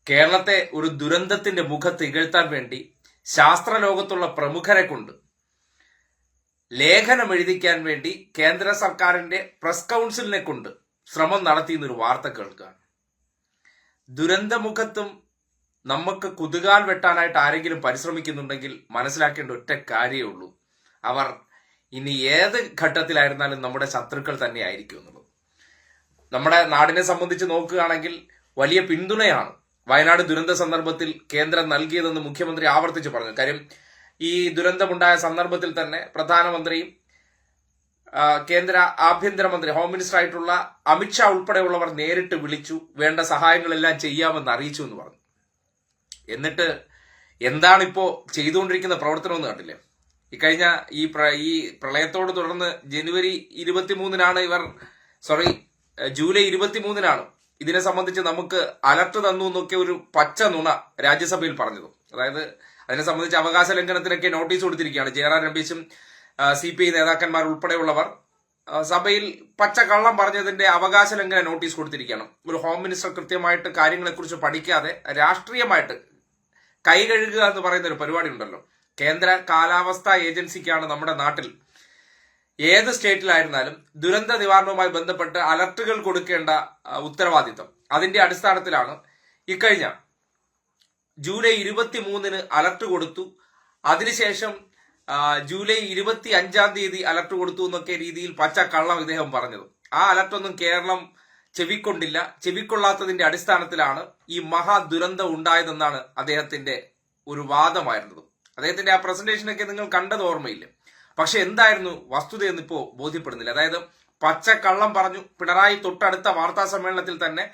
കേരളത്തെ ഒരു ദുരന്തത്തിന്റെ മുഖത്ത് ഇകഴ്ത്താൻ വേണ്ടി ശാസ്ത്രലോകത്തുള്ള പ്രമുഖരെ കൊണ്ട് ലേഖനം എഴുതിക്കാൻ വേണ്ടി കേന്ദ്ര സർക്കാരിന്റെ പ്രസ് കൗൺസിലിനെ കൊണ്ട് ശ്രമം നടത്തിയെന്നൊരു വാർത്ത കേൾക്കുകയാണ്. ദുരന്തമുഖത്തും നമുക്ക് കുതുകാൽ വെട്ടാനായിട്ട് ആരെങ്കിലും പരിശ്രമിക്കുന്നുണ്ടെങ്കിൽ മനസ്സിലാക്കേണ്ട ഒറ്റ കാര്യമേ ഉള്ളൂ, അവർ ഇനി ഏത് ഘട്ടത്തിലായിരുന്നാലും നമ്മുടെ ശത്രുക്കൾ തന്നെ ആയിരിക്കും എന്നുള്ളത്. നമ്മുടെ നാടിനെ സംബന്ധിച്ച് നോക്കുകയാണെങ്കിൽ വലിയ പിന്തുണയാണ് വയനാട് ദുരന്ത സന്ദർഭത്തിൽ കേന്ദ്രം നൽകിയതെന്ന് മുഖ്യമന്ത്രി ആവർത്തിച്ച് പറഞ്ഞു. കാര്യം ഈ ദുരന്തമുണ്ടായ സന്ദർഭത്തിൽ തന്നെ പ്രധാനമന്ത്രിയും കേന്ദ്ര ആഭ്യന്തരമന്ത്രി ഹോം മിനിസ്റ്റർ ആയിട്ടുള്ള അമിത്ഷാ ഉൾപ്പെടെയുള്ളവർ നേരിട്ട് വിളിച്ചു, വേണ്ട സഹായങ്ങളെല്ലാം ചെയ്യാമെന്ന് അറിയിച്ചു എന്ന് പറഞ്ഞു. എന്നിട്ട് എന്താണിപ്പോ ചെയ്തുകൊണ്ടിരിക്കുന്ന പ്രവർത്തനം എന്ന് കണ്ടില്ലേ? ഇക്കഴിഞ്ഞ ഈ പ്രളയത്തോട് തുടർന്ന് ജൂലൈ 23 ഇതിനെ സംബന്ധിച്ച് നമുക്ക് അലർട്ട് തന്നു എന്നൊക്കെ ഒരു പച്ച നുണ രാജ്യസഭയിൽ പറഞ്ഞത്. അതായത് അതിനെ സംബന്ധിച്ച് അവകാശ ലംഘനത്തിനൊക്കെ നോട്ടീസ് കൊടുത്തിരിക്കുകയാണ്. ജയറാം രമേശും CPI നേതാക്കന്മാർ ഉൾപ്പെടെയുള്ളവർ സഭയിൽ പച്ച കള്ളം പറഞ്ഞതിന്റെ അവകാശ ലംഘന നോട്ടീസ് കൊടുത്തിരിക്കുകയാണ്. ഒരു ഹോം മിനിസ്റ്റർ കൃത്യമായിട്ട് കാര്യങ്ങളെക്കുറിച്ച് പഠിക്കാതെ രാഷ്ട്രീയമായിട്ട് കൈ കഴുകുക എന്ന് പറയുന്ന ഒരു പരിപാടി ഉണ്ടല്ലോ. കേന്ദ്ര കാലാവസ്ഥാ ഏജൻസിക്കാണ് നമ്മുടെ നാട്ടിൽ ഏത് സ്റ്റേറ്റിലായിരുന്നാലും ദുരന്ത നിവാരണവുമായി ബന്ധപ്പെട്ട് അലർട്ടുകൾ കൊടുക്കേണ്ട ഉത്തരവാദിത്തം. അതിന്റെ അടിസ്ഥാനത്തിലാണ് ഇക്കഴിഞ്ഞ ജൂലൈ 23 അലർട്ട് കൊടുത്തു. അതിനുശേഷം ജൂലൈ 25 അലർട്ട് കൊടുത്തു എന്നൊക്കെ രീതിയിൽ പച്ച കള്ളം ഇദ്ദേഹം പറഞ്ഞത്. ആ അലർട്ടൊന്നും കേരളം ചെവിക്കൊണ്ടില്ല. ചെവിക്കൊള്ളാത്തതിന്റെ അടിസ്ഥാനത്തിലാണ് ഈ മഹാദുരന്തം ഉണ്ടായതെന്നാണ് അദ്ദേഹത്തിന്റെ ഒരു വാദമായിരുന്നത്. അദ്ദേഹത്തിന്റെ ആ പ്രസന്റേഷനൊക്കെ നിങ്ങൾ കണ്ടത് ഓർമ്മയില്ല. പക്ഷെ എന്തായിരുന്നു വസ്തുതയെന്ന് ഇപ്പോ ബോധ്യപ്പെടുന്നില്ല. അതായത് പച്ചക്കള്ളം പറഞ്ഞു. പിണറായി തൊട്ടടുത്ത വാർത്താ സമ്മേളനത്തിൽ തന്നെ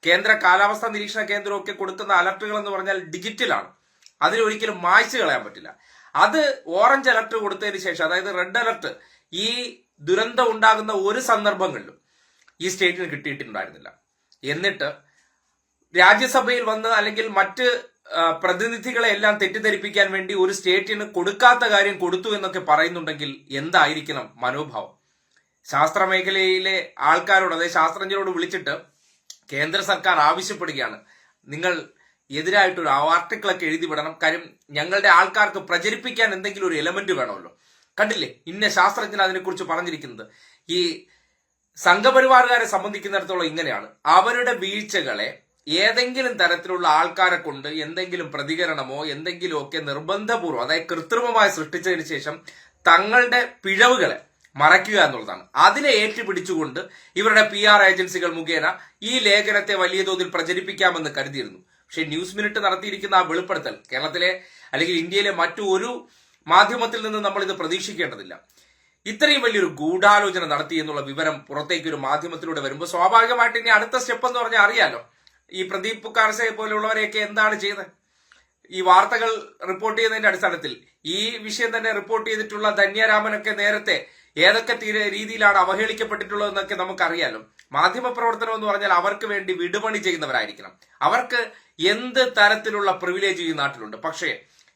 കേന്ദ്ര കാലാവസ്ഥാ നിരീക്ഷണ കേന്ദ്രമൊക്കെ കൊടുക്കുന്ന അലർട്ടുകൾ എന്ന് പറഞ്ഞാൽ ഡിജിറ്റലാണ്, അതിലൊരിക്കലും മായ്ച്ചു കളയാൻ പറ്റില്ല. അത് ഓറഞ്ച് അലർട്ട് കൊടുത്തതിന് ശേഷം, അതായത് റെഡ് അലർട്ട് ഈ ദുരന്തം ഉണ്ടാകുന്ന ഒരു സന്ദർഭങ്ങളിലും ഈ സ്റ്റേറ്റിന് കിട്ടിയിട്ടുണ്ടായിരുന്നില്ല. എന്നിട്ട് രാജ്യസഭയിൽ വന്ന് അല്ലെങ്കിൽ മറ്റ് പ്രതിനിധികളെ എല്ലാം തെറ്റിദ്ധരിപ്പിക്കാൻ വേണ്ടി ഒരു സ്റ്റേറ്റിന് കൊടുക്കാത്ത കാര്യം കൊടുത്തു എന്നൊക്കെ പറയുന്നുണ്ടെങ്കിൽ എന്തായിരിക്കണം മനോഭാവം? ശാസ്ത്ര മേഖലയിലെ ആൾക്കാരോട്, അതായത് ശാസ്ത്രജ്ഞരോട് വിളിച്ചിട്ട് കേന്ദ്ര സർക്കാർ ആവശ്യപ്പെടുകയാണ്, നിങ്ങൾ എതിരായിട്ടൊരു ആർട്ടിക്കിളൊക്കെ എഴുതി വിടണം. കാര്യം ഞങ്ങളുടെ ആൾക്കാർക്ക് പ്രചരിപ്പിക്കാൻ എന്തെങ്കിലും ഒരു എലമെന്റ് വേണമല്ലോ. കണ്ടില്ലേ ഇന്ന ശാസ്ത്രജ്ഞൻ അതിനെക്കുറിച്ച് പറഞ്ഞിരിക്കുന്നത്. ഈ സംഘപരിവാറുകാരെ സംബന്ധിക്കുന്നിടത്തോളം ഇങ്ങനെയാണ്. അവരുടെ വീഴ്ചകളെ ഏതെങ്കിലും തരത്തിലുള്ള ആൾക്കാരെ കൊണ്ട് എന്തെങ്കിലും പ്രതികരണമോ എന്തെങ്കിലും ഒക്കെ നിർബന്ധപൂർവ്വം, അതായത് കൃത്രിമമായി സൃഷ്ടിച്ചതിന് ശേഷം തങ്ങളുടെ പിഴവുകളെ മറയ്ക്കുക എന്നുള്ളതാണ്. അതിനെ ഏറ്റുപിടിച്ചുകൊണ്ട് ഇവരുടെ PR ഏജൻസികൾ മുഖേന ഈ ലേഖനത്തെ വലിയ തോതിൽ പ്രചരിപ്പിക്കാമെന്ന് കരുതിയിരുന്നു. പക്ഷെ ന്യൂസ് മിനിറ്റ് നടത്തിയിരിക്കുന്ന ആ വെളിപ്പെടുത്തൽ കേരളത്തിലെ അല്ലെങ്കിൽ ഇന്ത്യയിലെ മറ്റു ഒരു മാധ്യമത്തിൽ നിന്ന് നമ്മൾ ഇത് പ്രതീക്ഷിക്കേണ്ടതില്ല. ഇത്രയും വലിയൊരു ഗൂഢാലോചന നടത്തി എന്നുള്ള വിവരം പുറത്തേക്ക് ഒരു മാധ്യമത്തിലൂടെ വരുമ്പോൾ സ്വാഭാവികമായിട്ട് ഇനി അടുത്ത സ്റ്റെപ്പ് എന്ന് പറഞ്ഞാൽ അറിയാലോ, ഈ പ്രദീപ് കാർസെ പോലുള്ളവരെയൊക്കെ എന്താണ് ചെയ്തത്? ഈ വാർത്തകൾ റിപ്പോർട്ട് ചെയ്യുന്നതിന്റെ അടിസ്ഥാനത്തിൽ ഈ വിഷയം തന്നെ റിപ്പോർട്ട് ചെയ്തിട്ടുള്ള ധന്യരാമനൊക്കെ നേരത്തെ ഏതൊക്കെ രീതിയിലാണ് അവഹേളിക്കപ്പെട്ടിട്ടുള്ളതെന്നൊക്കെ നമുക്കറിയാലോ. മാധ്യമ പ്രവർത്തനം എന്ന് പറഞ്ഞാൽ അവർക്ക് വേണ്ടി വിടുപണി ചെയ്യുന്നവരായിരിക്കണം. അവർക്ക് എന്ത് തരത്തിലുള്ള പ്രിവിലേജ് ഈ നാട്ടിലുണ്ട്. പക്ഷേ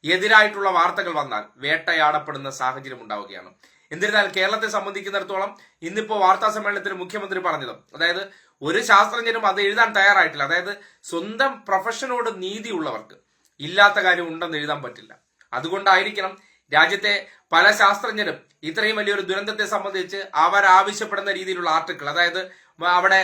എതിരായിട്ടുള്ള വാർത്തകൾ വന്നാൽ വേട്ടയാടപ്പെടുന്ന സാഹചര്യം ഉണ്ടാവുകയാണ്. എന്നിരുന്നാൽ കേരളത്തെ സംബന്ധിക്കുന്നിടത്തോളം ഇന്നിപ്പോ വാർത്താ സമ്മേളനത്തിൽ മുഖ്യമന്ത്രി പറഞ്ഞത്, അതായത് ഒരു ശാസ്ത്രജ്ഞനും അത് എഴുതാൻ തയ്യാറായിട്ടില്ല. അതായത് സ്വന്തം പ്രൊഫഷനോട് നീതിയുള്ളവർക്ക് ഇല്ലാത്ത കാര്യം ഉണ്ടെന്ന് എഴുതാൻ പറ്റില്ല. അതുകൊണ്ടായിരിക്കണം രാജ്യത്തെ പല ശാസ്ത്രജ്ഞരും ഇത്രയും വലിയൊരു ദുരന്തത്തെ സംബന്ധിച്ച് അവരാവശ്യപ്പെടുന്ന രീതിയിലുള്ള ആർട്ടിക്കിൾ, അതായത് അവിടെ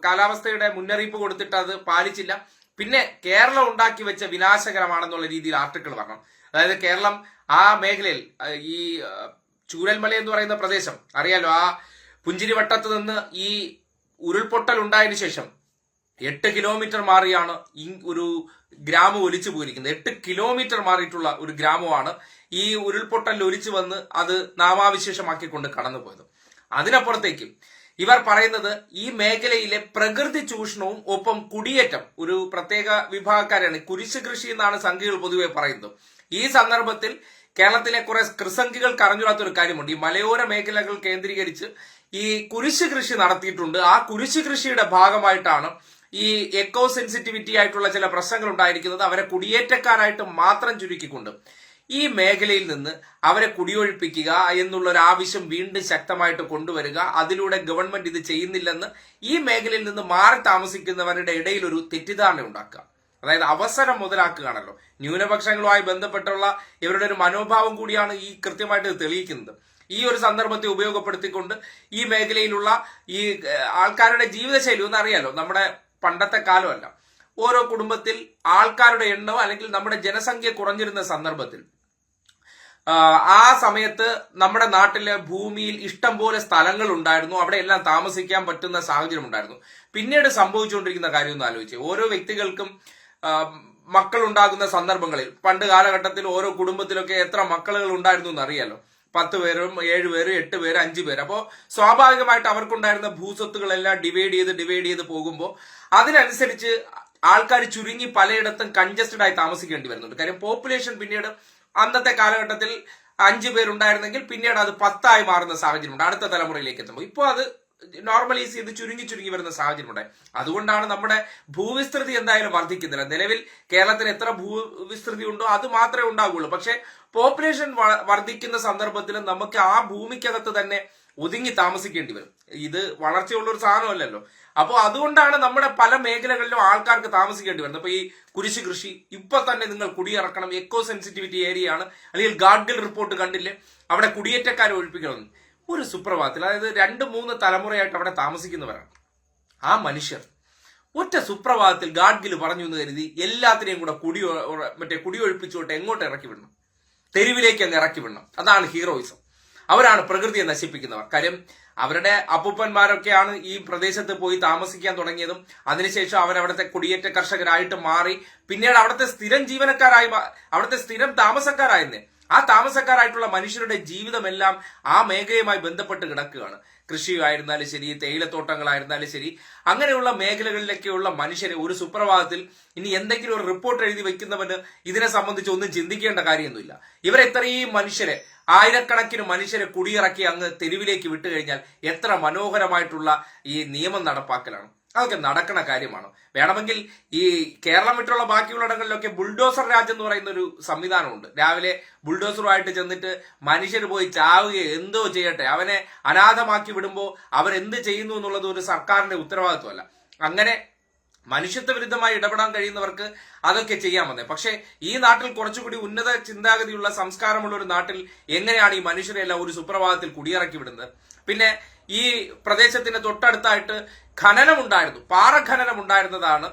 കാലാവസ്ഥയുടെ മുന്നറിയിപ്പ് കൊടുത്തിട്ട് അത് പാലിച്ചില്ല, പിന്നെ കേരളം ഉണ്ടാക്കി വെച്ച വിനാശകരമാണെന്നുള്ള രീതിയിൽ ആർട്ടിക്കിൾ പറഞ്ഞു. അതായത് കേരളം ആ മേഖലയിൽ ഈ ചൂരൽമല എന്ന് പറയുന്ന പ്രദേശം അറിയാലോ, ആ പുഞ്ചിരിവട്ടത്ത് നിന്ന് ഈ ഉരുൾപൊട്ടൽ ഉണ്ടായതിനു ശേഷം 8 കിലോമീറ്റർ മാറിയാണ് ഈ ഒരു ഗ്രാമം ഒലിച്ചു പോയിരിക്കുന്നത്. 8 കിലോമീറ്റർ മാറിയിട്ടുള്ള ഒരു ഗ്രാമമാണ് ഈ ഉരുൾപൊട്ടലിൽ ഒലിച്ചു വന്ന് അത് നാമാവിശേഷമാക്കിക്കൊണ്ട് കടന്നുപോയത്. അതിനപ്പുറത്തേക്കും ഇവർ പറയുന്നത് ഈ മേഖലയിലെ പ്രകൃതി ചൂഷണവും ഒപ്പം കുടിയേറ്റം, ഒരു പ്രത്യേക വിഭാഗക്കാരാണ്, കുരിശ് കൃഷി എന്നാണ് സംഘികൾ പൊതുവെ പറയുന്നത്. ഈ സന്ദർഭത്തിൽ കേരളത്തിലെ കുറെ കൃസംഖികൾക്ക് അറിഞ്ഞുകൂടാത്ത ഒരു കാര്യമുണ്ട്. ഈ മലയോര മേഖലകൾ കേന്ദ്രീകരിച്ച് ഈ കുരിശ് കൃഷി നടത്തിയിട്ടുണ്ട്. ആ കുരിശ് കൃഷിയുടെ ഭാഗമായിട്ടാണ് ഈ എക്കോ സെൻസിറ്റിവിറ്റി ആയിട്ടുള്ള ചില പ്രശ്നങ്ങൾ ഉണ്ടായിരിക്കുന്നത്. അവരെ കുടിയേറ്റക്കാരായിട്ട് മാത്രം ചുരുക്കിക്കൊണ്ട് ഈ മേഖലയിൽ നിന്ന് അവരെ കുടിയൊഴിപ്പിക്കുക എന്നുള്ള ഒരു ആവശ്യം വീണ്ടും ശക്തമായിട്ട് കൊണ്ടുവരിക, അതിലൂടെ ഗവൺമെന്റ് ഇത് ചെയ്യുന്നില്ലെന്ന് ഈ മേഖലയിൽ നിന്ന് മാറി താമസിക്കുന്നവരുടെ ഇടയിൽ ഒരു തെറ്റിദ്ധാരണ ഉണ്ടാക്കുക. അതായത് അവസരം മുതലാക്കുകയാണല്ലോ. ന്യൂനപക്ഷങ്ങളുമായി ബന്ധപ്പെട്ടുള്ള ഇവരുടെ ഒരു മനോഭാവം കൂടിയാണ് ഈ കൃത്യമായിട്ട് തെളിയിക്കുന്നത്. ഈ ഒരു സന്ദർഭത്തെ ഉപയോഗപ്പെടുത്തിക്കൊണ്ട് ഈ മേഖലയിലുള്ള ഈ ആൾക്കാരുടെ ജീവിതശൈലി ഒന്ന് അറിയാലോ. നമ്മുടെ പണ്ടത്തെ കാലമല്ല, ഓരോ കുടുംബത്തിൽ ആൾക്കാരുടെ എണ്ണം അല്ലെങ്കിൽ നമ്മുടെ ജനസംഖ്യ കുറഞ്ഞിരുന്ന സന്ദർഭത്തിൽ ആ സമയത്ത് നമ്മുടെ നാട്ടിലെ ഭൂമിയിൽ ഇഷ്ടം പോലെ സ്ഥലങ്ങൾ ഉണ്ടായിരുന്നു, അവിടെ എല്ലാം താമസിക്കാൻ പറ്റുന്ന സാഹചര്യം ഉണ്ടായിരുന്നു. പിന്നീട് സംഭവിച്ചുകൊണ്ടിരിക്കുന്ന കാര്യം ഒന്ന് ആലോചിച്ച്, ഓരോ വ്യക്തികൾക്കും മക്കൾ ഉണ്ടാകുന്ന സന്ദർഭങ്ങളിൽ പണ്ട് കാലഘട്ടത്തിൽ ഓരോ കുടുംബത്തിലൊക്കെ എത്ര മക്കളുകൾ ഉണ്ടായിരുന്നു എന്ന് അറിയാലോ. 10 പേരും 7 പേര് 8 പേര് 5 പേര്. അപ്പോൾ സ്വാഭാവികമായിട്ട് അവർക്കുണ്ടായിരുന്ന ഭൂസ്വത്തുകളെല്ലാം ഡിവൈഡ് ചെയ്ത് പോകുമ്പോൾ അതിനനുസരിച്ച് ആൾക്കാർ ചുരുങ്ങി പലയിടത്തും കൺജസ്റ്റഡ് ആയി താമസിക്കേണ്ടി വരുന്നുണ്ട്. കാര്യം പോപ്പുലേഷൻ പിന്നീട് അന്നത്തെ കാലഘട്ടത്തിൽ 5 പേരുണ്ടായിരുന്നെങ്കിൽ പിന്നീട് അത് 10 ആയി മാറുന്ന സാഹചര്യമുണ്ട് അടുത്ത തലമുറയിലേക്ക് എത്തുമ്പോൾ. ഇപ്പോൾ അത് നോർമലൈസ് ചെയ്ത് ചുരുങ്ങി വരുന്ന സാഹചര്യമുണ്ടായി. അതുകൊണ്ടാണ് നമ്മുടെ ഭൂവിസ്തൃതി എന്തായാലും വർദ്ധിക്കുന്നില്ല. നിലവിൽ കേരളത്തിൽ എത്ര ഭൂവിസ്തൃതി ഉണ്ടോ അത് മാത്രമേ ഉണ്ടാകുള്ളൂ. പക്ഷെ പോപ്പുലേഷൻ വർദ്ധിക്കുന്ന സന്ദർഭത്തിൽ നമുക്ക് ആ ഭൂമിക്കകത്ത് തന്നെ ഒതുങ്ങി താമസിക്കേണ്ടി വരും. ഇത് വളർച്ചയുള്ള ഒരു സാധനമല്ലല്ലോ. അപ്പോൾ അതുകൊണ്ടാണ് നമ്മുടെ പല മേഖലകളിലും ആൾക്കാർക്ക് താമസിക്കേണ്ടി വരുന്നത്. അപ്പൊ ഈ കുരിശ് കൃഷി ഇപ്പൊ തന്നെ നിങ്ങൾ കുടിയിറക്കണം, എക്കോ സെൻസിറ്റിവിറ്റി ഏരിയ ആണ്, അല്ലെങ്കിൽ ഗാഡ്ഗിൽ റിപ്പോർട്ട് കണ്ടില്ലേ, അവിടെ കുടിയേറ്റക്കാരെ ഒഴിപ്പിക്കണമെന്ന്. ഒരു സുപ്രഭാതത്തിൽ, അതായത് 2-3 തലമുറയായിട്ട് അവിടെ താമസിക്കുന്നവരാണ് ആ മനുഷ്യർ. ഒറ്റ സുപ്രഭാതത്തിൽ ഗാഡ്ഗിൽ പറഞ്ഞു എന്ന് കരുതി എല്ലാത്തിനെയും കൂടെ കുടിയൊഴിപ്പിച്ചുകൊണ്ട് എങ്ങോട്ട് ഇറക്കി വിടണം? തെരുവിലേക്ക് അങ്ങ് ഇറക്കി വിടണം. അതാണ് ഹീറോയിസം. അവരാണ് പ്രകൃതിയെ നശിപ്പിക്കുന്നവർ. കാര്യം അവരുടെ അപ്പൂപ്പന്മാരൊക്കെയാണ് ഈ പ്രദേശത്ത് പോയി താമസിക്കാൻ തുടങ്ങിയതും അതിനുശേഷം അവരവിടുത്തെ കുടിയേറ്റ കർഷകരായിട്ട് മാറി പിന്നീട് അവിടുത്തെ സ്ഥിരം ജീവനക്കാരായി, അവിടുത്തെ സ്ഥിരം താമസക്കാരായിരുന്നേ. ആ താമസക്കാരായിട്ടുള്ള മനുഷ്യരുടെ ജീവിതമെല്ലാം ആ മേഖലയുമായി ബന്ധപ്പെട്ട് കിടക്കുകയാണ്. കൃഷിയായിരുന്നാലും ശരി, തേയിലത്തോട്ടങ്ങളായിരുന്നാലും ശരി, അങ്ങനെയുള്ള മേഖലകളിലൊക്കെയുള്ള മനുഷ്യരെ ഒരു സുപ്രഭാതത്തിൽ ഇനി എന്തെങ്കിലും ഒരു റിപ്പോർട്ട് എഴുതി വെക്കുന്നവന് ഇതിനെ സംബന്ധിച്ച് ഒന്നും ചിന്തിക്കേണ്ട കാര്യമൊന്നുമില്ല. ഇവരെത്രയും മനുഷ്യരെ, ആയിരക്കണക്കിന് മനുഷ്യരെ കുടിയിറക്കി അങ്ങ് തെരുവിലേക്ക് വിട്ടുകഴിഞ്ഞാൽ എത്ര മനോഹരമായിട്ടുള്ള ഈ നിയമം നടപ്പാക്കലാണ്. അതൊക്കെ നടക്കണ കാര്യമാണ്. വേണമെങ്കിൽ ഈ കേരളം വിട്ടുള്ള ബാക്കിയുള്ളിടങ്ങളിലൊക്കെ ബുൾഡോസർ രാജ് എന്ന് പറയുന്ന ഒരു സംവിധാനമുണ്ട്. രാവിലെ ബുൾഡോസറുമായിട്ട് ചെന്നിട്ട് മനുഷ്യർ പോയി ചാവുകയോ എന്തോ ചെയ്യട്ടെ, അവനെ അനാഥമാക്കി വിടുമ്പോൾ അവരെന്ത് ചെയ്യുന്നു എന്നുള്ളത് ഒരു സർക്കാരിന്റെ ഉത്തരവാദിത്വമല്ല. അങ്ങനെ മനുഷ്യത്വ വിരുദ്ധമായി ഇടപെടാൻ കഴിയുന്നവർക്ക് അതൊക്കെ ചെയ്യാൻ വന്നേ. പക്ഷെ ഈ നാട്ടിൽ കുറച്ചുകൂടി ഉന്നത ചിന്താഗതിയുള്ള സംസ്കാരമുള്ള ഒരു നാട്ടിൽ എങ്ങനെയാണ് ഈ മനുഷ്യരെല്ലാം ഒരു സുപ്രഭാതത്തിൽ കുടിയിറക്കി വിടുന്നത്? പിന്നെ ഈ പ്രദേശത്തിന് തൊട്ടടുത്തായിട്ട് ഖനനം ഉണ്ടായിരുന്നു, പാറ ഖനനം ഉണ്ടായിരുന്നതാണ്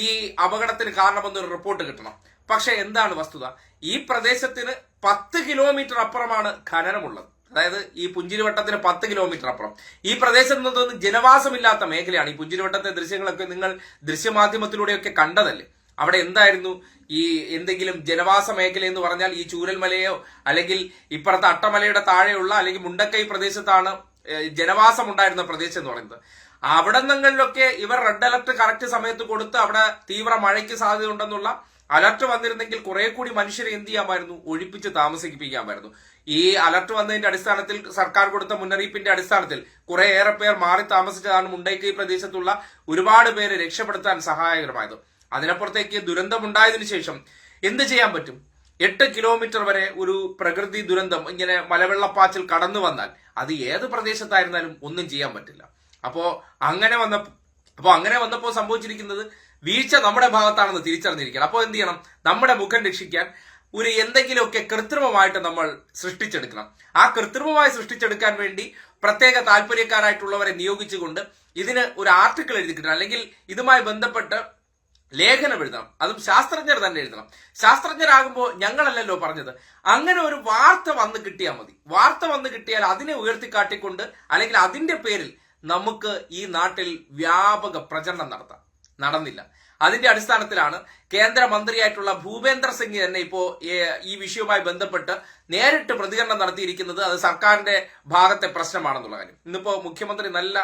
ഈ അപകടത്തിന് കാരണമെന്നൊരു റിപ്പോർട്ട് കിട്ടണം. പക്ഷെ എന്താണ് വസ്തുത? ഈ പ്രദേശത്തിന് 10 കിലോമീറ്റർ അപ്പുറമാണ് ഖനനമുള്ളത്. അതായത് ഈ പുഞ്ചിരിവട്ടത്തിന് 10 കിലോമീറ്റർ അപ്പുറം. ഈ പ്രദേശത്ത് നിന്നൊന്നും ജനവാസമില്ലാത്ത മേഖലയാണ്. ഈ പുഞ്ചിരിവട്ടത്തെ ദൃശ്യങ്ങളൊക്കെ നിങ്ങൾ ദൃശ്യമാധ്യമത്തിലൂടെയൊക്കെ കണ്ടതല്ലേ. അവിടെ എന്തായിരുന്നു ഈ എന്തെങ്കിലും ജനവാസ മേഖല എന്ന് പറഞ്ഞാൽ ഈ ചൂരൽമലയോ അല്ലെങ്കിൽ ഇപ്പുറത്തെ അട്ടമലയുടെ താഴെയുള്ള അല്ലെങ്കിൽ മുണ്ടക്കൈ പ്രദേശത്താണ് ജനവാസം ഉണ്ടായിരുന്ന പ്രദേശം എന്ന് പറയുന്നത്. അവിടെ നിങ്ങളിലൊക്കെ ഇവർ റെഡ് അലർട്ട് കറക്റ്റ് സമയത്ത് കൊടുത്ത് അവിടെ തീവ്ര മഴയ്ക്ക് സാധ്യത ഉണ്ടെന്നുള്ള അലർട്ട് വന്നിരുന്നെങ്കിൽ കുറെ കൂടി മനുഷ്യരെ എന്ത് ചെയ്യാമായിരുന്നു? ഒഴിപ്പിച്ച് താമസിപ്പിക്കാമായിരുന്നു. ഈ അലർട്ട് വന്നതിന്റെ അടിസ്ഥാനത്തിൽ സർക്കാർ കൊടുത്ത മുന്നറിയിപ്പിന്റെ അടിസ്ഥാനത്തിൽ കുറേയേറെ പേർ മാറി താമസിച്ചതാണ് മുണ്ടക്കൈ പ്രദേശത്തുള്ള ഒരുപാട് പേരെ രക്ഷപ്പെടുത്താൻ സഹായകരമായത്. അതിനപ്പുറത്തേക്ക് ദുരന്തമുണ്ടായതിനു ശേഷം എന്ത് ചെയ്യാൻ പറ്റും? 8 കിലോമീറ്റർ വരെ ഒരു പ്രകൃതി ദുരന്തം ഇങ്ങനെ മലവെള്ളപ്പാച്ചിൽ കടന്നു വന്നാൽ അത് ഏത് പ്രദേശത്തായിരുന്നാലും ഒന്നും ചെയ്യാൻ പറ്റില്ല. അപ്പോ അങ്ങനെ വന്നപ്പോ സംഭവിച്ചിരിക്കുന്നത് വീഴ്ച നമ്മുടെ ഭാഗത്താണെന്ന് തിരിച്ചറിഞ്ഞിരിക്കണം. അപ്പോൾ എന്ത് ചെയ്യണം? നമ്മുടെ മുഖം രക്ഷിക്കാൻ ഒരു എന്തെങ്കിലുമൊക്കെ കൃത്രിമമായിട്ട് നമ്മൾ സൃഷ്ടിച്ചെടുക്കണം. ആ കൃത്രിമമായി സൃഷ്ടിച്ചെടുക്കാൻ വേണ്ടി പ്രത്യേക താല്പര്യക്കാരായിട്ടുള്ളവരെ നിയോഗിച്ചുകൊണ്ട് ഇതിന് ഒരു ആർട്ടിക്കിൾ എഴുതി കിട്ടണം, അല്ലെങ്കിൽ ഇതുമായി ബന്ധപ്പെട്ട് ലേഖനം എഴുതണം. അതും ശാസ്ത്രജ്ഞർ തന്നെ എഴുതണം. ശാസ്ത്രജ്ഞരാകുമ്പോൾ ഞങ്ങളല്ലല്ലോ പറഞ്ഞത്. അങ്ങനെ ഒരു വാർത്ത വന്ന് കിട്ടിയാൽ മതി. വാർത്ത വന്ന് കിട്ടിയാൽ അതിനെ ഉയർത്തിക്കാട്ടിക്കൊണ്ട് അല്ലെങ്കിൽ അതിന്റെ പേരിൽ നമുക്ക് ഈ നാട്ടിൽ വ്യാപക പ്രചരണം നടത്താം. നടന്നില്ല. അതിന്റെ അടിസ്ഥാനത്തിലാണ് കേന്ദ്രമന്ത്രിയായിട്ടുള്ള ഭൂപേന്ദ്ര സിംഗ് തന്നെ ഇപ്പോ ഈ വിഷയവുമായി ബന്ധപ്പെട്ട് നേരിട്ട് പ്രതികരണം നടത്തിയിരിക്കുന്നത്. അത് സർക്കാരിന്റെ ഭാഗത്തെ പ്രശ്നമാണെന്നുള്ള കാര്യം ഇന്നിപ്പോ മുഖ്യമന്ത്രി നല്ല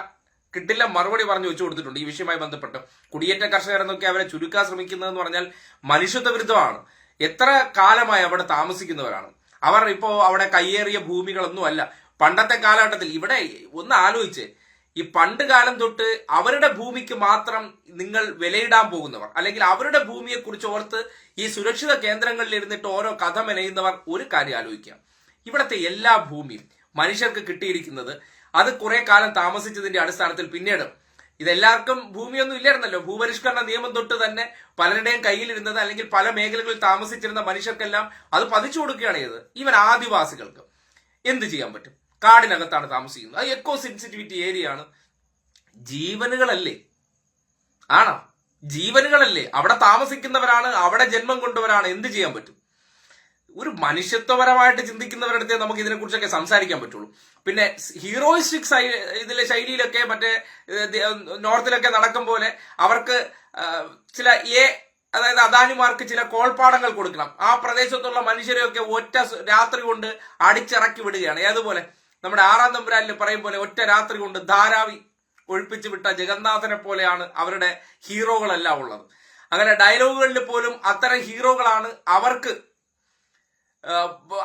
കിട്ടില്ല മറുപടി പറഞ്ഞു വെച്ചു കൊടുത്തിട്ടുണ്ട്. ഈ വിഷയവുമായി ബന്ധപ്പെട്ട് കുടിയേറ്റ കർഷകർ എന്നൊക്കെ അവരെ ചുരുക്കാൻ ശ്രമിക്കുന്നതെന്ന് പറഞ്ഞാൽ മനുഷ്യത്വ വിരുദ്ധമാണ്. എത്ര കാലമായി അവിടെ താമസിക്കുന്നവരാണ് അവർ. ഇപ്പോ അവിടെ കയ്യേറിയ ഭൂമികളൊന്നും അല്ല. പണ്ടത്തെ കാലഘട്ടത്തിൽ ഇവിടെ ഒന്ന് ആലോചിച്ച്, ഈ പണ്ട് കാലം തൊട്ട് അവരുടെ ഭൂമിക്ക് മാത്രം നിങ്ങൾ വിലയിടാൻ പോകുന്നവർ, അല്ലെങ്കിൽ അവരുടെ ഭൂമിയെ കുറിച്ച് ഓർത്ത് ഈ സുരക്ഷിത കേന്ദ്രങ്ങളിൽ ഇരുന്നിട്ട് ഓരോ കഥ മെനയുന്നവർ ഒരു കാര്യം ആലോചിക്കുക. ഇവിടത്തെ എല്ലാ ഭൂമിയും മനുഷ്യർക്ക് കിട്ടിയിരിക്കുന്നത് അത് കുറെ കാലം താമസിച്ചതിന്റെ അടിസ്ഥാനത്തിൽ പിന്നീട് ഇതെല്ലാവർക്കും ഭൂമിയൊന്നും ഇല്ലായിരുന്നല്ലോ. ഭൂപരിഷ്കരണ നിയമം തൊട്ട് തന്നെ പലരുടെയും കയ്യിലിരുന്നത് അല്ലെങ്കിൽ പല മേഖലകളിൽ താമസിച്ചിരുന്ന മനുഷ്യർക്കെല്ലാം അത് പതിച്ചു കൊടുക്കുകയാണ് ചെയ്തത്. ഇവൻ ആദിവാസികൾക്ക് എന്ത് ചെയ്യാൻ പറ്റും? കാടിനകത്താണ് താമസിക്കുന്നത്, അത് എക്കോ സെൻസിറ്റിവിറ്റി ഏരിയ ആണ്. ജീവനുകളല്ലേ? ആണോ? ജീവനുകളല്ലേ? അവിടെ താമസിക്കുന്നവരാണ്, അവിടെ ജന്മം കൊണ്ടവരാണ്. എന്ത് ചെയ്യാൻ പറ്റും? ഒരു മനുഷ്യത്വപരമായിട്ട് ചിന്തിക്കുന്നവരുടെ അടുത്തേ നമുക്ക് ഇതിനെ കുറിച്ചൊക്കെ സംസാരിക്കാൻ പറ്റുള്ളൂ. പിന്നെ ഹീറോയിസ്റ്റിക് ഇതിലെ ശൈലിയിലൊക്കെ മറ്റേ നോർത്തിലൊക്കെ നടക്കും പോലെ അവർക്ക് ചില അതായത് അദാനിമാർക്ക് ചില കോൾപ്പാടങ്ങൾ കൊടുക്കണം. ആ പ്രദേശത്തുള്ള മനുഷ്യരെയൊക്കെ ഒറ്റ രാത്രി കൊണ്ട് അടിച്ചിറക്കി വിടുകയാണ്. ഏതുപോലെ നമ്മുടെ 6-ാം തമ്പുരാനിൽ പറയും പോലെ ഒറ്റ രാത്രി കൊണ്ട് ധാരാവി ഒഴിപ്പിച്ചു വിട്ട ജഗന്നാഥനെ പോലെയാണ് അവരുടെ ഹീറോകളെല്ലാം ഉള്ളത്. അങ്ങനെ ഡയലോഗുകളിൽ പോലും അത്തരം ഹീറോകളാണ് അവർക്ക്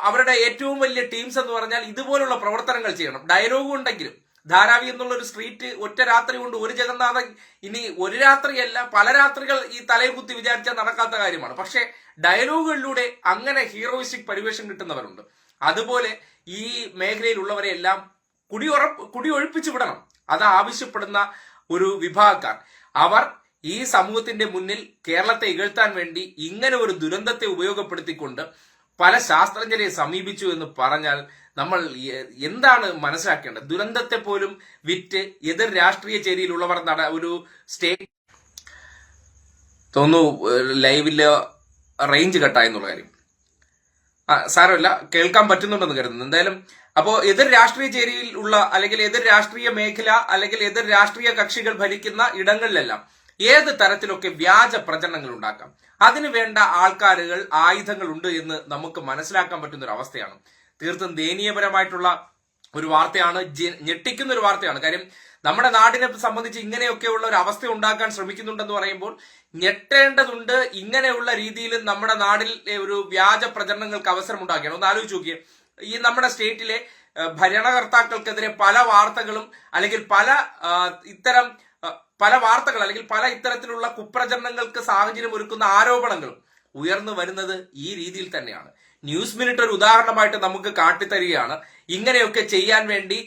അവരുടെ ഏറ്റവും വലിയ ടീംസ് എന്ന് പറഞ്ഞാൽ ഇതുപോലുള്ള പ്രവർത്തനങ്ങൾ ചെയ്യണം. ഡയലോഗ് ഉണ്ടെങ്കിലും ധാരാവി എന്നുള്ള ഒരു സ്ട്രീറ്റ് ഒറ്റ രാത്രി കൊണ്ട് ഒരു ജഗന്നാഥൻ, ഇനി ഒരു രാത്രിയല്ല പല രാത്രികൾ ഈ തലയിൽ കുത്തി വിചാരിച്ചാൽ നടക്കാത്ത കാര്യമാണ്. പക്ഷെ ഡയലോഗുകളിലൂടെ അങ്ങനെ ഹീറോയിസ്റ്റിക് പരിവേഷം കിട്ടുന്നവരുണ്ട്. അതുപോലെ ഈ മേഖലയിലുള്ളവരെ എല്ലാം കുടിയൊഴിപ്പിച്ചു വിടണം. അത് ആവശ്യപ്പെടുന്ന ഒരു വിഭാഗക്കാർ അവർ ഈ സമൂഹത്തിന്റെ മുന്നിൽ കേരളത്തെ ഇകഴ്ത്താൻ വേണ്ടി ഇങ്ങനെ ഒരു ദുരന്തത്തെ ഉപയോഗപ്പെടുത്തിക്കൊണ്ട് പല ശാസ്ത്രജ്ഞരെ സമീപിച്ചു എന്ന് പറഞ്ഞാൽ നമ്മൾ എന്താണ് മനസ്സിലാക്കേണ്ടത്? ദുരന്തത്തെ പോലും വിറ്റ് എതിർ രാഷ്ട്രീയ ചേരിയിലുള്ളവർ ഒരു സ്റ്റേറ്റ് തോന്നുന്നു ലൈവില് റേഞ്ച് കട്ടായെന്നുള്ള കാര്യം സാരമില്ല, കേൾക്കാൻ പറ്റുന്നുണ്ടെന്ന് കരുതുന്നു. എന്തായാലും അപ്പോ എതിർ രാഷ്ട്രീയ ചേരിയിൽ ഉള്ള അല്ലെങ്കിൽ എതിർ രാഷ്ട്രീയ മേഖല അല്ലെങ്കിൽ എതിർ രാഷ്ട്രീയ കക്ഷികൾ ഭരിക്കുന്ന ഇടങ്ങളിലെല്ലാം ഏത് തരത്തിലൊക്കെ വ്യാജ പ്രചരണങ്ങൾ ഉണ്ടാക്കാം. അതിന് വേണ്ട ആൾക്കാരുകൾ ആയുധങ്ങൾ ഉണ്ട് എന്ന് നമുക്ക് മനസ്സിലാക്കാൻ പറ്റുന്ന ഒരു അവസ്ഥയാണ്. തീർത്തും ദയനീയപരമായിട്ടുള്ള ഒരു വാർത്തയാണ്, ഞെട്ടിക്കുന്ന ഒരു വാർത്തയാണ്. കാര്യം നമ്മുടെ നാടിനെ സംബന്ധിച്ച് ഇങ്ങനെയൊക്കെയുള്ള ഒരു അവസ്ഥ ഉണ്ടാക്കാൻ ശ്രമിക്കുന്നുണ്ടെന്ന് പറയുമ്പോൾ ഞെട്ടേണ്ടതുണ്ട്. ഇങ്ങനെയുള്ള രീതിയിൽ നമ്മുടെ നാടിൽ ഒരു വ്യാജ പ്രചരണങ്ങൾക്ക് അവസരം ഉണ്ടാക്കിയാണ്. ഒന്ന് ആലോചിച്ച് നോക്കിയേ, ഈ നമ്മുടെ സ്റ്റേറ്റിലെ ഭരണകർത്താക്കൾക്കെതിരെ പല വാർത്തകളും അല്ലെങ്കിൽ പല വാർത്തകൾ അല്ലെങ്കിൽ പല ഇത്തരത്തിലുള്ള കുപ്രചരണങ്ങൾക്ക് സാഹചര്യം ഒരുക്കുന്ന ആരോപണങ്ങളും ഉയർന്നു വരുന്നത് ഈ രീതിയിൽ തന്നെയാണ്. ന്യൂസ് മിനിറ്റ് ഒരു ഉദാഹരണമായിട്ട് നമുക്ക് കാട്ടിത്തരികയാണ്. ഇങ്ങനെയൊക്കെ ചെയ്യാൻ വേണ്ടി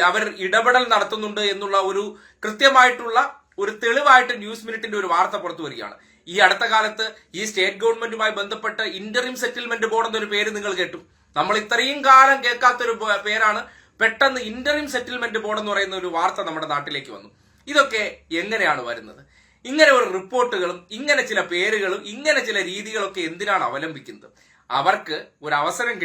അവർ ഇടപെടൽ നടത്തുന്നുണ്ട് എന്നുള്ള ഒരു കൃത്യമായിട്ടുള്ള ഒരു തെളിവായിട്ട് ന്യൂസ് മിനിറ്റിന്റെ ഒരു വാർത്ത പുറത്തു വരികയാണ്. ഈ അടുത്ത കാലത്ത് ഈ സ്റ്റേറ്റ് ഗവൺമെന്റുമായി ബന്ധപ്പെട്ട് ഇന്ററിം സെറ്റിൽമെന്റ് ബോർഡ് എന്നൊരു പേര് നിങ്ങൾ കേട്ടു. നമ്മൾ ഇത്രയും കാലം കേൾക്കാത്തൊരു പേരാണ്. പെട്ടെന്ന് ഇന്ററിം സെറ്റിൽമെന്റ് ബോർഡ് എന്ന് പറയുന്ന ഒരു വാർത്ത നമ്മുടെ നാട്ടിലേക്ക് വന്നു. ഇതൊക്കെ എങ്ങനെയാണ് വരുന്നത്? ഇങ്ങനെ ഒരു റിപ്പോർട്ടുകളും ഇങ്ങനെ ചില പേരുകളും ഇങ്ങനെ ചില രീതികളൊക്കെ എന്തിനാണ് അവലംബിക്കുന്നത്? അവർക്ക് ഒരു അവസരം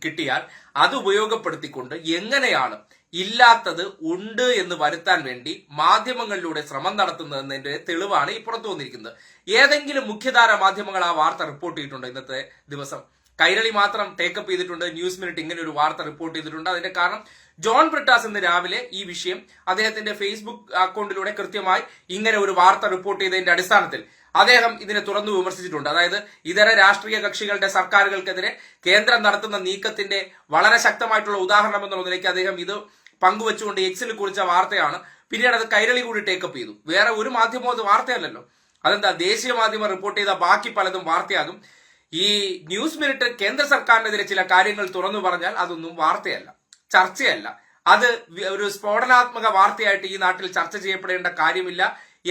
കിട്ടിയാൽ അത് ഉപയോഗപ്പെടുത്തിക്കൊണ്ട് എങ്ങനെയാണ് ഇല്ലാത്തത് ഉണ്ട് എന്ന് വരുത്താൻ വേണ്ടി മാധ്യമങ്ങളിലൂടെ ശ്രമം നടത്തുന്നതിന്റെ തെളിവാണ് ഈ പുറത്തു വന്നിരിക്കുന്നത്. ഏതെങ്കിലും മുഖ്യധാര മാധ്യമങ്ങൾ ആ വാർത്ത റിപ്പോർട്ട് ചെയ്തിട്ടുണ്ടോ? ഇന്നത്തെ ദിവസം കൈരളി മാത്രം ടേക്കപ്പ് ചെയ്തിട്ടുണ്ട്. ന്യൂസ് മിനിറ്റ് ഇങ്ങനെ ഒരു വാർത്ത റിപ്പോർട്ട് ചെയ്തിട്ടുണ്ട്. അതിന്റെ കാരണം ജോൺ ബ്രിട്ടാസ് ഇന്ന് രാവിലെ ഈ വിഷയം അദ്ദേഹത്തിന്റെ ഫേസ്ബുക്ക് അക്കൗണ്ടിലൂടെ കൃത്യമായി ഇങ്ങനെ ഒരു വാർത്ത റിപ്പോർട്ട് ചെയ്തതിന്റെ അടിസ്ഥാനത്തിൽ അദ്ദേഹം ഇതിനെ തുറന്നു വിമർശിച്ചിട്ടുണ്ട്. അതായത് ഇതര രാഷ്ട്രീയ കക്ഷികളുടെ സർക്കാരുകൾക്കെതിരെ കേന്ദ്രം നടത്തുന്ന നീക്കത്തിന്റെ വളരെ ശക്തമായിട്ടുള്ള ഉദാഹരണം എന്നുള്ള നിലയ്ക്ക് അദ്ദേഹം ഇത് പങ്കുവെച്ചുകൊണ്ട് എക്സിൽ കുറിച്ച വാർത്തയാണ്. പിന്നീട് അത് കൈരളി കൂടി ടേക്കപ്പ് ചെയ്തു. വേറെ ഒരു മാധ്യമവും അത് വാർത്തയല്ലല്ലോ. അതെന്താ, ദേശീയ മാധ്യമം റിപ്പോർട്ട് ചെയ്ത ബാക്കി പലതും വാർത്തയാകും. ഈ ന്യൂസ് മിനിറ്റ് കേന്ദ്ര സർക്കാരിനെതിരെ ചില കാര്യങ്ങൾ തുറന്നു പറഞ്ഞാൽ അതൊന്നും വാർത്തയല്ല, ചർച്ചയല്ല. അത് ഒരു സ്ഫോടനാത്മക വാർത്തയായിട്ട് ഈ നാട്ടിൽ ചർച്ച ചെയ്യപ്പെടേണ്ട കാര്യമില്ല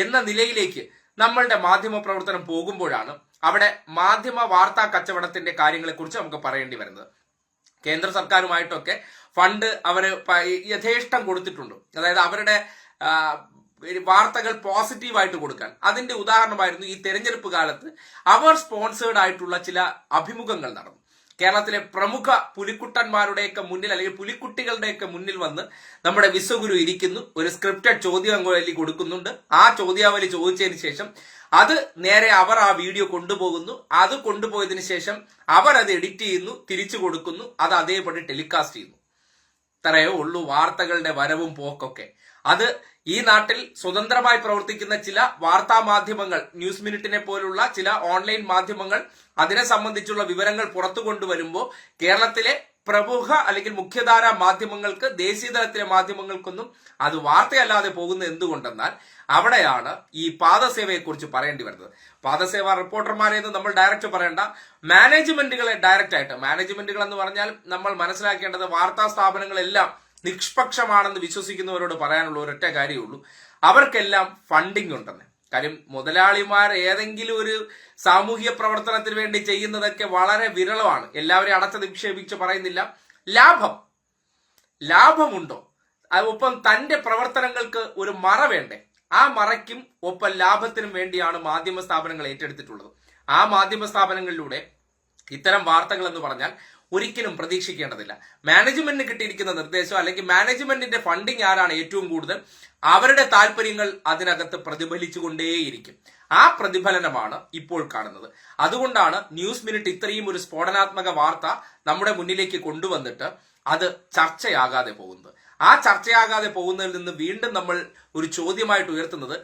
എന്ന നിലയിലേക്ക് നമ്മളുടെ മാധ്യമ പ്രവർത്തനം പോകുമ്പോഴാണ് അവിടെ മാധ്യമ വാർത്താ കച്ചവടത്തിന്റെ കാര്യങ്ങളെ കുറിച്ച് നമുക്ക് പറയേണ്ടി വരുന്നത്. കേന്ദ്ര സർക്കാരുമായിട്ടൊക്കെ ഫണ്ട് അവര് യഥേഷ്ടം കൊടുത്തിട്ടുണ്ട്. അതായത് അവരുടെ വാർത്തകൾ പോസിറ്റീവായിട്ട് കൊടുക്കാൻ. അതിന്റെ ഉദാഹരണമായിരുന്നു ഈ തെരഞ്ഞെടുപ്പ് കാലത്ത് അവർ സ്പോൺസേർഡ് ആയിട്ടുള്ള ചില അഭിമുഖങ്ങൾ നടന്നു. കേരളത്തിലെ പ്രമുഖ പുലിക്കുട്ടന്മാരുടെയൊക്കെ മുന്നിൽ അല്ലെങ്കിൽ പുലിക്കുട്ടികളുടെയൊക്കെ മുന്നിൽ വന്ന് നമ്മുടെ വിശ്വഗുരു ഇരിക്കുന്നു, ഒരു സ്ക്രിപ്റ്റഡ് ചോദ്യാവലി കൊടുക്കുന്നുണ്ട്. ആ ചോദ്യാവലി ചോദിച്ചതിന് ശേഷം അത് നേരെ അവർ ആ വീഡിയോ കൊണ്ടുപോകുന്നു. അത് കൊണ്ടുപോയതിനു ശേഷം അവർ അത് എഡിറ്റ് ചെയ്യുന്നു, തിരിച്ചു കൊടുക്കുന്നു, അത് അതേപടി ടെലികാസ്റ്റ് ചെയ്യുന്നു. ഇത്രയേ ഉള്ളൂ വാർത്തകളുടെ വരവും പോക്കൊക്കെ. അത് ഈ നാട്ടിൽ സ്വതന്ത്രമായി പ്രവർത്തിക്കുന്ന ചില വാർത്താ മാധ്യമങ്ങൾ, ന്യൂസ് മിനിറ്റിനെ പോലുള്ള ചില ഓൺലൈൻ മാധ്യമങ്ങൾ അതിനെ സംബന്ധിച്ചുള്ള വിവരങ്ങൾ പുറത്തു കൊണ്ടുവരുമ്പോൾ കേരളത്തിലെ പ്രമുഖ അല്ലെങ്കിൽ മുഖ്യധാര മാധ്യമങ്ങൾക്ക്, ദേശീയ തലത്തിലെ മാധ്യമങ്ങൾക്കൊന്നും അത് വാർത്തയല്ലാതെ പോകുന്നത് എന്തുകൊണ്ടെന്നാൽ അവിടെയാണ് ഈ പാദസേവയെക്കുറിച്ച് പറയേണ്ടി വരുന്നത്. പാദസേവ റിപ്പോർട്ടർമാരെന്ന് നമ്മൾ ഡയറക്റ്റ് പറയേണ്ട, മാനേജ്മെന്റുകളെ ഡയറക്റ്റ് ആയിട്ട്, മാനേജ്മെന്റുകൾ എന്ന് പറഞ്ഞാൽ നമ്മൾ മനസ്സിലാക്കേണ്ടത് വാർത്താ സ്ഥാപനങ്ങളെല്ലാം നിഷ്പക്ഷമാണെന്ന് വിശ്വസിക്കുന്നവരോട് പറയാനുള്ള ഒരൊറ്റ കാര്യമുള്ളൂ, അവർക്കെല്ലാം ഫണ്ടിങ് ഉണ്ടെന്ന്. കാര്യം മുതലാളിമാർ ഏതെങ്കിലും ഒരു സാമൂഹിക പ്രവർത്തനത്തിന് വേണ്ടി ചെയ്യുന്നതൊക്കെ വളരെ വിരളമാണ്. എല്ലാവരെയും അടച്ചു നിക്ഷേപിച്ച് പറയുന്നില്ല. ലാഭമുണ്ടോ? ഒപ്പം തന്റെ പ്രവർത്തനങ്ങൾക്ക് ഒരു മറ വേണ്ടേ? ആ മറയ്ക്കും ഒപ്പം ലാഭത്തിനും വേണ്ടിയാണ് മാധ്യമ സ്ഥാപനങ്ങൾ ഏറ്റെടുത്തിട്ടുള്ളത്. ആ മാധ്യമ സ്ഥാപനങ്ങളിലൂടെ ഇത്തരം വാർത്തകൾ എന്ന് പറഞ്ഞാൽ ഒരിക്കലും പ്രതീക്ഷിക്കേണ്ടതില്ല. മാനേജ്മെന്റിന് കിട്ടിയിരിക്കുന്ന നിർദ്ദേശം അല്ലെങ്കിൽ മാനേജ്മെന്റിന്റെ ഫണ്ടിങ് ആരാണ് ഏറ്റവും കൂടുതൽ, അവരുടെ താല്പര്യങ്ങൾ അതിനകത്ത് പ്രതിഫലിച്ചുകൊണ്ടേയിരിക്കും. ആ പ്രതിഫലനമാണ് ഇപ്പോൾ കാണുന്നത്. അതുകൊണ്ടാണ് ന്യൂസ് മിനിറ്റ് ഇത്രയും ഒരു സ്ഫോടനാത്മക വാർത്ത നമ്മുടെ മുന്നിലേക്ക് കൊണ്ടുവന്നിട്ട് അത് ചർച്ചയാകാതെ പോകുന്നത്. ആ ചർച്ചയാകാതെ പോകുന്നതിൽ നിന്ന് വീണ്ടും നമ്മൾ ഒരു ചോദ്യമായിട്ട് ഉയർത്തുന്നത്,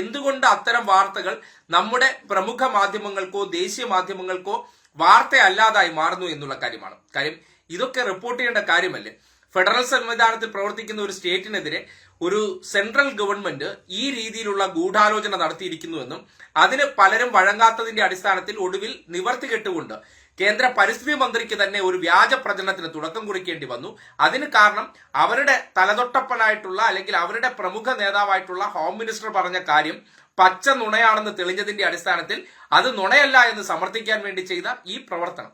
എന്തുകൊണ്ട് അത്തരം വാർത്തകൾ നമ്മുടെ പ്രമുഖ മാധ്യമങ്ങൾക്കോ ദേശീയ മാധ്യമങ്ങൾക്കോ വാർത്തയല്ലാതായി മാറുന്നു എന്നുള്ള കാര്യമാണ്. കാര്യം ഇതൊക്കെ റിപ്പോർട്ട് ചെയ്യേണ്ട കാര്യമല്ലേ? ഫെഡറൽ സംവിധാനത്തിൽ പ്രവർത്തിക്കുന്ന ഒരു സ്റ്റേറ്റിനെതിരെ ഒരു സെൻട്രൽ ഗവൺമെന്റ് ഈ രീതിയിലുള്ള ഗൂഢാലോചന നടത്തിയിരിക്കുന്നുവെന്നും അതിന് പലരും വഴങ്ങാത്തതിന്റെ അടിസ്ഥാനത്തിൽ ഒടുവിൽ നിവർത്തി കെട്ടുകൊണ്ട് കേന്ദ്ര പരിസ്ഥിതി മന്ത്രിക്ക് തന്നെ ഒരു വ്യാജ പ്രചരണത്തിന് തുടക്കം കുറിക്കേണ്ടി വന്നു. അതിന് കാരണം അവരുടെ തലതൊട്ടപ്പനായിട്ടുള്ള അല്ലെങ്കിൽ അവരുടെ പ്രമുഖ നേതാവായിട്ടുള്ള ഹോം മിനിസ്റ്റർ പറഞ്ഞ കാര്യം പച്ച നുണയാണെന്ന് തെളിഞ്ഞതിന്റെ അടിസ്ഥാനത്തിൽ അത് നുണയല്ല എന്ന് സമർത്ഥിക്കാൻ വേണ്ടി ചെയ്ത ഈ പ്രവർത്തനം,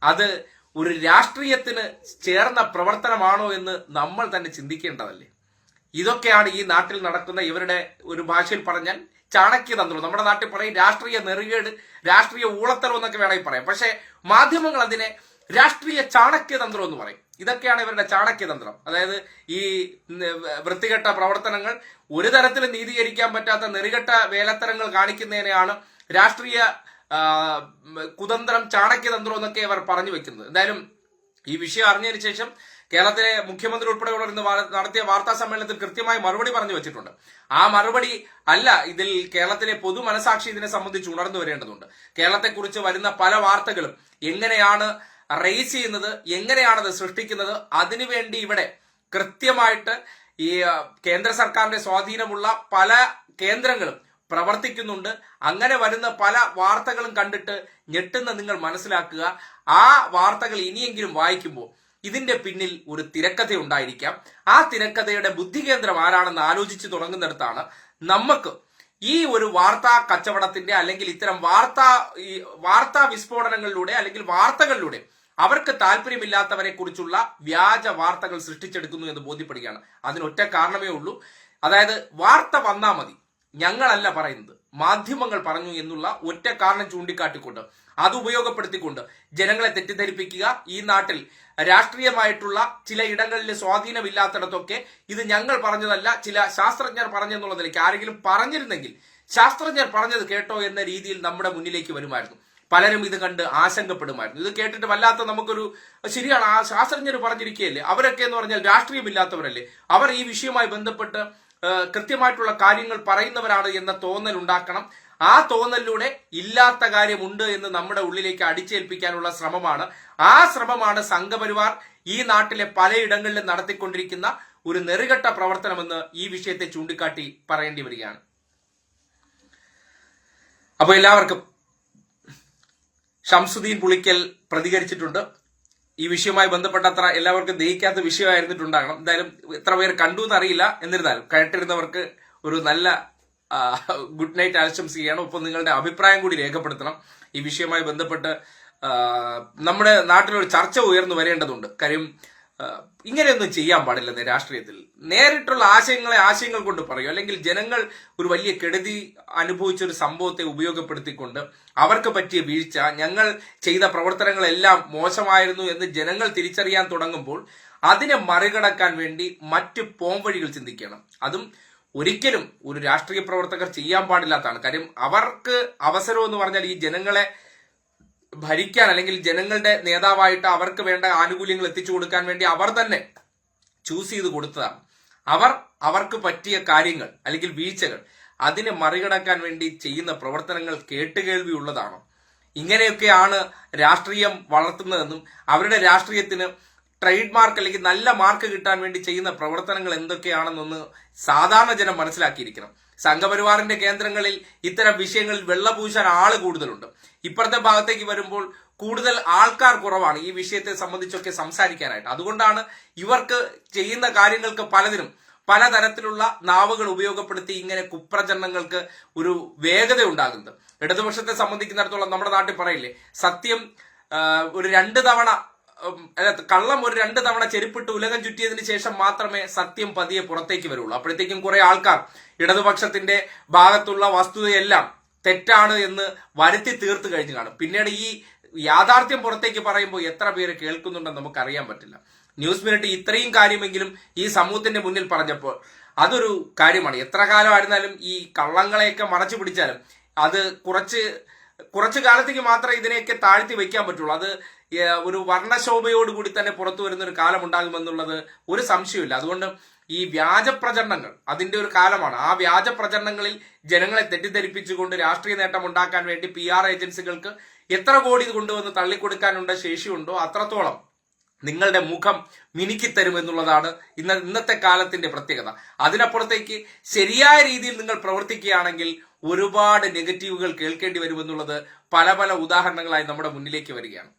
അത് ഒരു രാഷ്ട്രീയത്തിന് ചേർന്ന പ്രവർത്തനമാണോ എന്ന് നമ്മൾ തന്നെ ചിന്തിക്കേണ്ടതല്ലേ? ഇതൊക്കെയാണ് ഈ നാട്ടിൽ നടക്കുന്ന ഇവരുടെ, ഒരു ഭാഷയിൽ പറഞ്ഞാൽ ചാണക്യതന്ത്രം. നമ്മുടെ നാട്ടിൽ പറയും രാഷ്ട്രീയ നെറുകേട്, രാഷ്ട്രീയ ഊളത്തരം എന്നൊക്കെ വേണമെങ്കിൽ പറയാം. പക്ഷെ മാധ്യമങ്ങൾ അതിനെ രാഷ്ട്രീയ ചാണക്യതന്ത്രം എന്ന് പറയും. ഇതൊക്കെയാണ് ഇവരുടെ ചാണക്യതന്ത്രം. അതായത് ഈ വൃത്തികെട്ട പ്രവർത്തനങ്ങൾ, ഒരു തരത്തിലും നീതീകരിക്കാൻ പറ്റാത്ത നെറുകെട്ട വേലത്തരങ്ങൾ കാണിക്കുന്നതിനെയാണ് രാഷ്ട്രീയ കുതന്ത്രം, ചാണക്യതന്ത്രം എന്നൊക്കെ അവർ പറഞ്ഞു വെക്കുന്നത്. എന്തായാലും ഈ വിഷയം അറിഞ്ഞതിന് ശേഷം കേരളത്തിലെ മുഖ്യമന്ത്രി ഉൾപ്പെടെയുള്ളവർ ഇന്ന് നടത്തിയ വാർത്താ സമ്മേളനത്തിൽ കൃത്യമായി മറുപടി പറഞ്ഞു വെച്ചിട്ടുണ്ട്. ആ മറുപടി അല്ല, ഇതിൽ കേരളത്തിലെ പൊതു മനസാക്ഷി ഇതിനെ സംബന്ധിച്ച് ഉണർന്നു വരേണ്ടതുണ്ട്. കേരളത്തെക്കുറിച്ച് വരുന്ന പല വാർത്തകളും എങ്ങനെയാണ് റേസ് ചെയ്യുന്നത്, എങ്ങനെയാണത് സൃഷ്ടിക്കുന്നത്, അതിനുവേണ്ടി ഇവിടെ കൃത്യമായിട്ട് ഈ കേന്ദ്ര സർക്കാരിന്റെ സ്വാധീനമുള്ള പല കേന്ദ്രങ്ങളും പ്രവർത്തിക്കുന്നുണ്ട്. അങ്ങനെ വരുന്ന പല വാർത്തകളും കണ്ടിട്ട് ഞെട്ടുന്ന നിങ്ങൾ മനസ്സിലാക്കുക, ആ വാർത്തകൾ ഇനിയെങ്കിലും വായിക്കുമ്പോൾ ഇതിന്റെ പിന്നിൽ ഒരു തിരക്കഥ ഉണ്ടായിരിക്കാം. ആ തിരക്കഥയുടെ ബുദ്ധികേന്ദ്രം ആരാണെന്ന് ആലോചിച്ച് തുടങ്ങുന്നിടത്താണ് നമുക്ക് ഈ ഒരു വാർത്താ കച്ചവടത്തിന്റെ അല്ലെങ്കിൽ ഇത്തരം വാർത്താ വിസ്ഫോടനങ്ങളിലൂടെ അല്ലെങ്കിൽ വാർത്തകളിലൂടെ അവർക്ക് താല്പര്യമില്ലാത്തവരെ കുറിച്ചുള്ള വ്യാജ വാർത്തകൾ സൃഷ്ടിച്ചെടുക്കുന്നു എന്ന് ബോധ്യപ്പെടുകയാണ്. അതിനൊറ്റ കാരണമേ ഉള്ളൂ, അതായത് വാർത്ത വന്നാ മതി, ഞങ്ങളല്ല പറയുന്നത്, മാധ്യമങ്ങൾ പറഞ്ഞു എന്നുള്ള ഒറ്റ കാരണം ചൂണ്ടിക്കാട്ടിക്കൊണ്ട് അത് ഉപയോഗപ്പെടുത്തിക്കൊണ്ട് ജനങ്ങളെ തെറ്റിദ്ധരിപ്പിക്കുക. ഈ നാട്ടിൽ രാഷ്ട്രീയമായിട്ടുള്ള ചില ഇടങ്ങളിൽ സ്വാധീനമില്ലാത്തിടത്തൊക്കെ ഇത് ഞങ്ങൾ പറഞ്ഞതല്ല, ചില ശാസ്ത്രജ്ഞർ പറഞ്ഞെന്നുള്ള നിലയ്ക്ക് ആരെങ്കിലും പറഞ്ഞിരുന്നെങ്കിൽ ശാസ്ത്രജ്ഞർ പറഞ്ഞത് കേട്ടോ എന്ന രീതിയിൽ നമ്മുടെ മുന്നിലേക്ക് വരുമായിരുന്നു. പലരും ഇത് കണ്ട് ആശങ്കപ്പെടുമായിരുന്നു. ഇത് കേട്ടിട്ട് വല്ലാത്ത നമുക്കൊരു, ശരിയാണ്, ആ ശാസ്ത്രജ്ഞർ പറഞ്ഞിരിക്കുകയല്ലേ, അവരൊക്കെ എന്ന് പറഞ്ഞാൽ രാഷ്ട്രീയമില്ലാത്തവരല്ലേ, അവർ ഈ വിഷയവുമായി ബന്ധപ്പെട്ട് കൃത്യമായിട്ടുള്ള കാര്യങ്ങൾ പറയുന്നവരാണ് എന്ന തോന്നൽ ഉണ്ടാക്കണം. ആ തോന്നലിലൂടെ ഇല്ലാത്ത കാര്യമുണ്ട് എന്ന് നമ്മുടെ ഉള്ളിലേക്ക് അടിച്ചേൽപ്പിക്കാനുള്ള ശ്രമമാണ്. ആ ശ്രമമാണ് സംഘപരിവാർ ഈ നാട്ടിലെ പലയിടങ്ങളിലും നടത്തിക്കൊണ്ടിരിക്കുന്ന ഒരു നെറുകെട്ട പ്രവർത്തനമെന്ന് ഈ വിഷയത്തെ ചൂണ്ടിക്കാട്ടി പറയേണ്ടി വരികയാണ്. അപ്പോൾ എല്ലാവർക്കും ഷംസുദ്ദീൻ പുളിക്കൽ പ്രതികരിച്ചിട്ടുണ്ട്. ഈ വിഷയവുമായി ബന്ധപ്പെട്ട എല്ലാവർക്കും ദഹിക്കാത്ത വിഷയമായിരുന്നിട്ടുണ്ടാകണം. എന്തായാലും എത്ര പേർ കണ്ടു എന്നറിയില്ല. എന്നിരുന്നാലും കേട്ടിരുന്നവർക്ക് ഒരു നല്ല ഗുഡ് നൈറ്റ് ആശംസിക്കുകയാണ്. ഒപ്പം നിങ്ങളുടെ അഭിപ്രായം കൂടി രേഖപ്പെടുത്തണം. ഈ വിഷയവുമായി ബന്ധപ്പെട്ട് നമ്മുടെ നാട്ടിലൊരു ചർച്ച ഉയർന്നു വരേണ്ടതുണ്ട്. കാര്യം ഇങ്ങനെയൊന്നും ചെയ്യാൻ പാടില്ലെന്ന് രാഷ്ട്രീയത്തിൽ. നേരിട്ടുള്ള ആശയങ്ങൾ കൊണ്ട് പറയും, അല്ലെങ്കിൽ ജനങ്ങൾ ഒരു വലിയ കെടുതി അനുഭവിച്ച ഒരു സംഭവത്തെ ഉപയോഗപ്പെടുത്തിക്കൊണ്ട് അവർക്ക് പറ്റിയ വീഴ്ച, ഞങ്ങൾ ചെയ്ത പ്രവർത്തനങ്ങളെല്ലാം മോശമായിരുന്നു എന്ന് ജനങ്ങൾ തിരിച്ചറിയാൻ തുടങ്ങുമ്പോൾ അതിനെ മറികടക്കാൻ വേണ്ടി മറ്റ് പോംവഴികൾ ചിന്തിക്കണം. അതും ഒരിക്കലും ഒരു രാഷ്ട്രീയ പ്രവർത്തകർ ചെയ്യാൻ പാടില്ലാത്തതാണ്. കാര്യം അവർക്ക് അവസരം എന്ന് പറഞ്ഞാൽ ഈ ജനങ്ങളെ ഭരിക്കാൻ അല്ലെങ്കിൽ ജനങ്ങളുടെ നേതാവായിട്ട് അവർക്ക് വേണ്ട ആനുകൂല്യങ്ങൾ എത്തിച്ചു കൊടുക്കാൻ വേണ്ടി അവർ തന്നെ ചൂസ് ചെയ്ത് കൊടുത്തതാണ്. അവർക്ക് പറ്റിയ കാര്യങ്ങൾ അല്ലെങ്കിൽ വീഴ്ചകൾ അതിനെ മറികടക്കാൻ വേണ്ടി ചെയ്യുന്ന പ്രവർത്തനങ്ങൾ കേട്ടുകേൾവി ഉള്ളതാണോ? ഇങ്ങനെയൊക്കെയാണ് രാഷ്ട്രീയം വളർത്തുന്നതെന്നും അവരുടെ രാഷ്ട്രീയത്തിന് ട്രേഡ് മാർക്ക് അല്ലെങ്കിൽ നല്ല മാർക്ക് കിട്ടാൻ വേണ്ടി ചെയ്യുന്ന പ്രവർത്തനങ്ങൾ എന്തൊക്കെയാണെന്നൊന്ന് സാധാരണ ജനം മനസ്സിലാക്കിയിരിക്കണം. സംഘപരിവാറിന്റെ കേന്ദ്രങ്ങളിൽ ഇത്തരം വിഷയങ്ങളിൽ വെള്ളപൂശാൻ ആള് കൂടുതലുണ്ട്. ഇപ്പുറത്തെ ഭാഗത്തേക്ക് വരുമ്പോൾ കൂടുതൽ ആൾക്കാർ കുറവാണ് ഈ വിഷയത്തെ സംബന്ധിച്ചൊക്കെ സംസാരിക്കാനായിട്ട്. അതുകൊണ്ടാണ് ഇവർക്ക് ചെയ്യുന്ന കാര്യങ്ങൾക്ക് പലതിനും പലതരത്തിലുള്ള നാവുകൾ ഉപയോഗപ്പെടുത്തി ഇങ്ങനെ കുപ്രചരണങ്ങൾക്ക് ഒരു വേഗത ഉണ്ടാകുന്നത്. ഇടതുപക്ഷത്തെ സംബന്ധിക്കുന്നിടത്തോളം നമ്മുടെ നാട്ടിൽ പറയില്ലേ, സത്യം ഒരു 2 തവണ കള്ളം ഒരു 2 തവണ ചെരുപ്പിട്ട് ഉലകം ചുറ്റിയതിന് ശേഷം മാത്രമേ സത്യം പതിയെ പുറത്തേക്ക് വരുള്ളൂ. അപ്പോഴത്തേക്കും കുറെ ആൾക്കാർ ഇടതുപക്ഷത്തിന്റെ ഭാഗത്തുള്ള വസ്തുതയെല്ലാം തെറ്റാണ് എന്ന് വരുത്തി തീർത്ത് കഴിഞ്ഞു കാണും. പിന്നീട് ഈ യാഥാർത്ഥ്യം പുറത്തേക്ക് പറയുമ്പോൾ എത്ര പേര് കേൾക്കുന്നുണ്ടെന്ന് നമുക്ക് അറിയാൻ പറ്റില്ല. ന്യൂസ് മിനിറ്റ് ഇത്രയും കാര്യമെങ്കിലും ഈ സമൂഹത്തിന്റെ മുന്നിൽ പറഞ്ഞപ്പോൾ അതൊരു കാര്യമാണ്. എത്ര കാലമായിരുന്നാലും ഈ കള്ളങ്ങളെയൊക്കെ മറച്ചു പിടിച്ചാലും അത് കുറച്ച് കാലത്തേക്ക് മാത്രമേ ഇതിനെയൊക്കെ താഴ്ത്തി വെക്കാൻ പറ്റുള്ളൂ. അത് ഒരു വർണ്ണശോഭയോടുകൂടി തന്നെ പുറത്തു വരുന്ന ഒരു കാലം ഉണ്ടാകുമെന്നുള്ളത് ഒരു സംശയമില്ല. അതുകൊണ്ട് ഈ വ്യാജ പ്രചരണങ്ങൾ അതിന്റെ ഒരു കാലമാണ്. ആ വ്യാജ പ്രചരണങ്ങളിൽ ജനങ്ങളെ തെറ്റിദ്ധരിപ്പിച്ചുകൊണ്ട് രാഷ്ട്രീയ നേട്ടം ഉണ്ടാക്കാൻ വേണ്ടി PR ഏജൻസികൾക്ക് എത്ര കോടി കൊണ്ടുവന്ന് തള്ളിക്കൊടുക്കാനുള്ള ശേഷിയുണ്ടോ അത്രത്തോളം നിങ്ങളുടെ മുഖം മിനുക്കിത്തരും എന്നുള്ളതാണ് ഇന്നത്തെ കാലത്തിന്റെ പ്രത്യേകത. അതിനപ്പുറത്തേക്ക് ശരിയായ രീതിയിൽ നിങ്ങൾ പ്രവർത്തിക്കുകയാണെങ്കിൽ ഒരുപാട് നെഗറ്റീവുകൾ കേൾക്കേണ്ടി വരുമെന്നുള്ളത് പല ഉദാഹരണങ്ങളായി നമ്മുടെ മുന്നിലേക്ക് വരികയാണ്.